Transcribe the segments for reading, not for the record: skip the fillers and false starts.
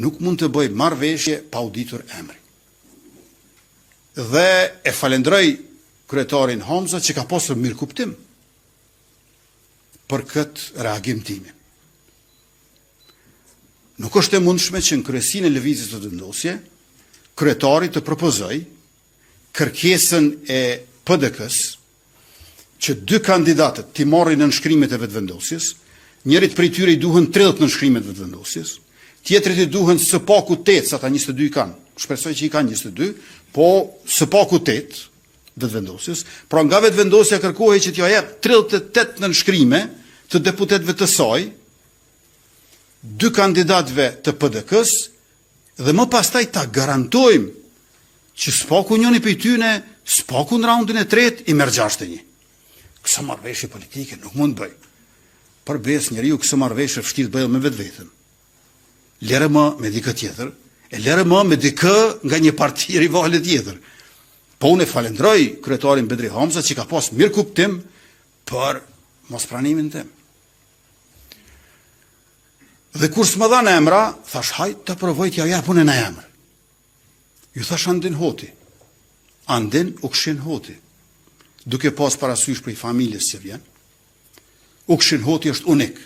nuk mund të bëj marrëveshje pa u ditur emri. Dhe e falenderoj kryetarin Hamza që ka pasur mirë kuptim për këtë reagim timin. Nuk është e mundshme që në kryesinë e lëvizjes së vendosje, kryetari të propozoj kërkesën e PDK-s që 2 kandidatët të marrin në nënshkrimet e vetëvendosjes, njërit prej tyre i duhen 30 nënshkrimet e vetëvendosjes, tjetrit i duhen së paku 8, sa ta 22 i kanë, shpresoj që i kanë 22, po së paku 8 vetëvendosjes, pra nga vetëvendosja kërkohej që t'ja jep 38 nënshkrime të deputetëve të saj, 2 kandidatëve të PDK-s, dhe më pastaj ta garantojmë që spaku njëni për tyne, spaku në raundin e 3 i merr 61. Kësa marrëveshje politike nuk mund bëj. Përbes njeriu kësa marrëveshje vështirë bëjë me vetëm. Lere më me dikë tjetër, e lere më me dikë nga një parti rivale tjetër. Po unë e falenderoj kryetarin Bedri Hamza që ka pas mirë kuptim për mospranimin tim. Dhe kur s'më dhanë emra, thash hajt të provoj t'ja japun e në emër. Ju thash Andin Hoti. Andin Ukshin Hoti. Duke pas parasysh për i familjes që vjen, Ukshin Hoti është unik.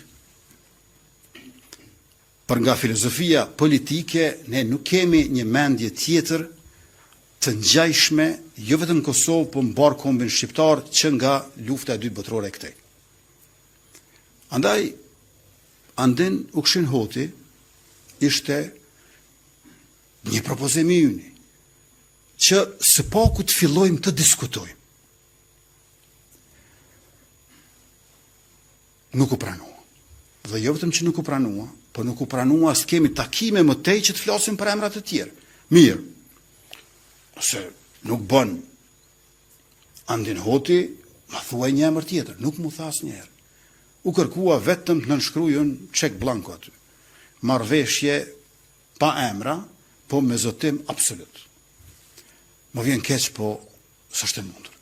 Për nga filozofia politike, ne nuk kemi një mendje tjetër të ngjajshme, jo vetëm në Kosovë, po mbar kombin shqiptar që nga lufta e 2 botërore e këtej. Andaj, Andin Ukshin Hoti ishte një propozim i yni, që së paku të fillojmë të diskutojmë. Nuk u pranua. Dhe jo vetëm që nuk u pranua, po nuk u pranua as kemi takime më tej që të flasim për emrat të tjerë. Mirë, se nuk bën Andin Hoti, ma thuaj një emër tjetër, nuk mu tha asnjëherë. U kërkua vetëm të nënshkruajën çek blanko aty. Marrëveshje pa emra, po me zotim absolut. Më vjen keq, po s'është e mundur.